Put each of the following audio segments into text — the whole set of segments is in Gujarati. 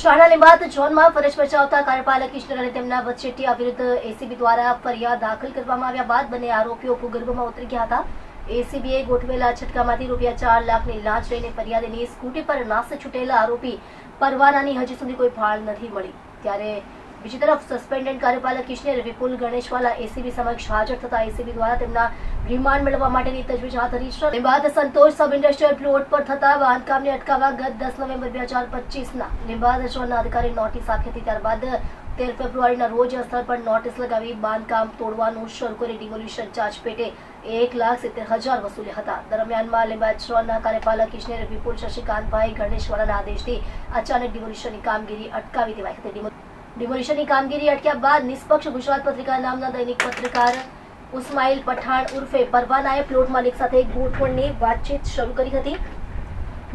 શાળા લીંબાયત ઝોનમાં ફરજ બજાવતા કાર્યપાલક ઇજનેર અને તેમના વચેટિયા વિરુદ્ધ એસીબી દ્વારા ફરિયાદ દાખલ કરવામાં આવ્યા બાદ બંને આરોપીઓ ભૂગર્ભમાં ઉતરી ગયા હતા. એસીબીએ ગોઠવેલા છટકામાંથી ₹4 લાખની લાંચ લઈને ફરિયાદીની સ્કૂટી પર નાસી છૂટેલા આરોપી પરવાનાની હજી સુધી કોઈ ભાળ નથી મળી. ત્યારે બીજી તરફ સસ્પેન્ડેડ કાર્યપાલક ઇજનેર વિપુલ ગણેશવાલા એસીબી સમક્ષ હાજર થતા એસીબી દ્વારા તેમના રિમાન્ડ મેળવવા માટેની તજવીજ હાથ ધરી છે. લીંબાયત સંતોષ સબ ઇન્ડસ્ટ્રીયલ પ્લોટ પર થતા બાંધકામને અટકાવવા ગત 10 નવેમ્બર 2025ના લીંબાયત ઝોનના અધિકારી નોટિસ આપી હતી. ત્યારબાદ 13 ફેબ્રુઆરીના રોજ સ્થળ પર નોટિસ લગાવી બાંધકામ તોડવાનું શરૂ કરી ડિમોલિશન ચાર્જ પેટે ₹1,70,000 વસૂલ્યા હતા. દરમિયાનમાં લીંબાયત ઝોનના કાર્યપાલક ઇજનેર વિપુલ શશિકાંતભાઈ ગણેશવાલાના આદેશથી અચાનક ડિમોલિશનની કામગીરી અટકાવી દેવાઈ હતી. ડિમોલિશનની કામગીરી અટક્યા બાદ નિષ્પક્ષ ગુજરાત પત્રિકા નામના દૈનિક પત્રકાર ઉસ્માઇલ પઠાણ ઉર્ફે પરવાનાએ પ્લોટ માલિક સાથે ગોઠવણની વાતચીત શરૂ કરી હતી.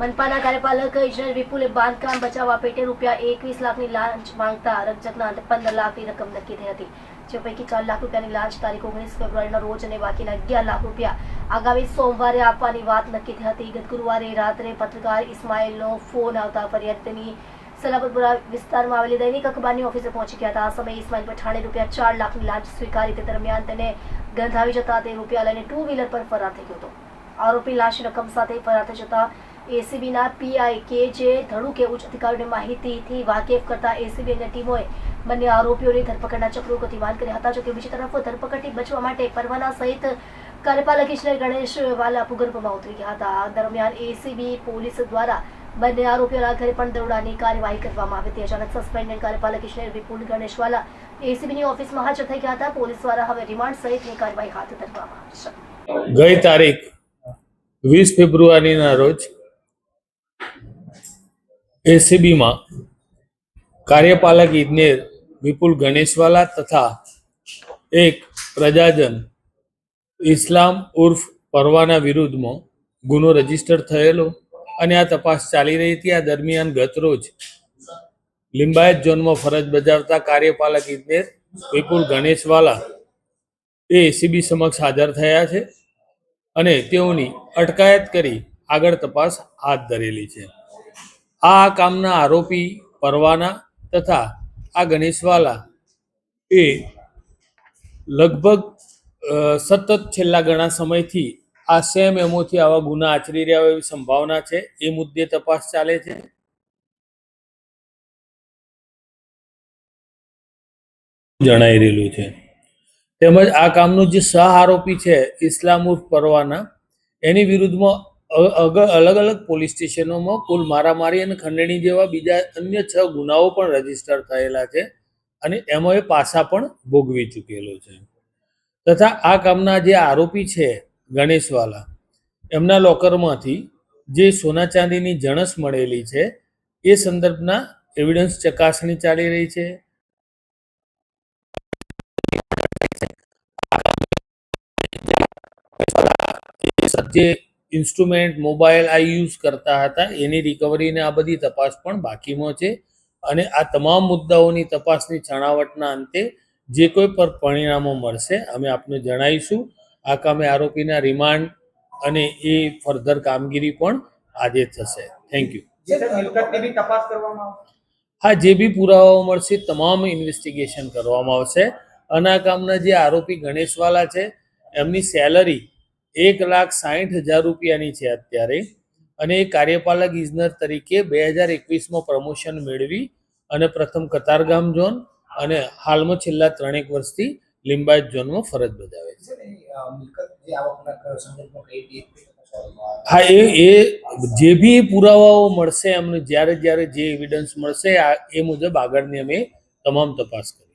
મનપાના કાર્યપાલક ઇજનેર વિપુલે બાંધકામ બચાવવા પેટે ₹21 લાખની લાંચ માંગતા રકજકના 15 લાખની રકમ નક્કી થઈ હતી. જે પૈકી ₹4 લાખની લાંચ તારીખ 19 ફેબ્રુઆરીના રોજ અને બાકીના ₹11 લાખ આગામી સોમવારે આપવાની વાત નક્કી થઈ હતી. ગત ગુરુવારે રાત્રે પત્રકાર ઇસ્માઇલનો ફોન આવતા ફરિયાદીની સલાબતપુરા વિસ્તારમાં આવેલી દૈનિક અખબારની ઓફિસે પહોંચી ગયા હતા. આ સમયે ઇસ્માઇલ પઠાણે ₹4 લાખની લાંચ સ્વીકારી. તે દરમિયાન તેને ગંધ આવી જતા તે રૂપિયા લઈને 2 વ્હીલર પર ફરાર થઈ ગયો હતો. આરોપી લાંચની રકમ સાથે ફરાર થઈ જતા એસીબીના પીઆઈ કે જે ધડુકે ઉચ્ચ અધિકારીઓને માહિતીથી વાકેફ કરતા એસીબી અને ટીમોએ બંને આરોપીઓની ધરપકડના ચક્રો ગતિમાન કર્યા હતા. જોકે બીજી તરફ ધરપકડથી બચવા માટે પરવાના સહિત કાર્યપાલક ઇજનેર ગણેશવાલા ભૂગર્ભમાં ઉતરી ગયા હતા. દરમિયાન એસીબી પોલીસ દ્વારા બંને આરોપીઓના ઘરે પણ દરોડાની કાર્યવાહી કરવામાં આવી હતી. અચાનક સસ્પેન્ડેડ કાર્યપાલક ઇજનેર વિપુલ ગણેશવાલા એસીબીની ઓફિસમાં હાજર થઈ ગયા હતા. પોલીસ દ્વારા હવે રિમાન્ડ સહિતની કાર્યવાહી હાથ ધરવામાં આવી છે. ગઈ તારીખ 20 ફેબ્રુઆરીના રોજ એસીબીમાં કાર્યપાલક ઇજનેર વિપુલ ગણેશવાલા તથા એક પ્રજાજન ઇસ્લામ ઉર્ફ પરવાના વિરુદ્ધમાં ગુનો રજીસ્ટર થયેલો અને આ તપાસ ચાલી રહી હતી. આ દરમિયાન ગત રોજ લીંબાયત ઝોનમાં ફરજ બજાવતા કાર્યપાલક ઇજનેર વિપુલ ગણેશવાલા એ એસીબી સમક્ષ હાજર થયા છે અને તેઓની અટકાયત કરી આગળ તપાસ હાથ ધરેલી છે. આ કામના આરોપી પરવાના તથા આ ગણેશવાલા એ લગભગ સતત છેલ્લા ઘણા સમયથી આ સેમ એમોથી આવા ગુના આચરી રહ્યા હોય એવી સંભાવના છે. એ મુદ્દે તપાસ ચાલે છે. જણાઈ રહેલું છે. તેમજ આ કામનું જે સહ આરોપી છે ઇસ્લામ ઉર્ફ પરવાના એની વિરુદ્ધમાં અલગ અલગ પોલીસ સ્ટેશનોમાં કુલ મારામારી અને ખંડણી જેવા બીજા અન્ય 6 ગુનાઓ પણ રજીસ્ટર થયેલા છે અને એમાં એ પાસા પણ ભોગવી ચૂકેલો છે. તથા આ કામના જે આરોપી છે ગણેશવાલા એમના લોકરમાંથી જે સોના ચાંદીની જણસ મળેલી છે એ સંદર્ભના એવિડન્સ ચકાસણી ચાલી રહી છે. જે ઇન્સ્ટ્રુમેન્ટ મોબાઈલ આ યુઝ કરતા હતા એની રિકવરીને આ બધી તપાસ પણ બાકીમાં છે અને આ તમામ મુદ્દાઓની તપાસની છણાવટના અંતે જે કોઈ પર પરિણામો મળશે અમે આપને જણાવીશું. આ કામે આરોપીના રિમાન્ડ અને એ ફર્ધર કામગીરી પણ આજે થશે. Thank you. હા, જે બી પુરાવાઓ મળશે તમામ ઇન્વેસ્ટિગેશન કરવામાં આવશે. અને આ કામના જે આરોપી ગણેશવાલા છે એમની સેલરી ₹1,60,000 છે અત્યારે અને એ કાર્યપાલક ઇજનેર તરીકે 2021માં પ્રમોશન મેળવી અને પ્રથમ કતારગામ ઝોન અને હાલમાં છેલ્લા 3 વર્ષથી લીંબાયત ઝોનમાં ફરજ બજાવે છે. હા, એ જે બી પુરાવાઓ મળશે એમને જ્યારે જે એવિડન્સ મળશે એ મુજબ આગળની અમે તમામ તપાસ કરીશું.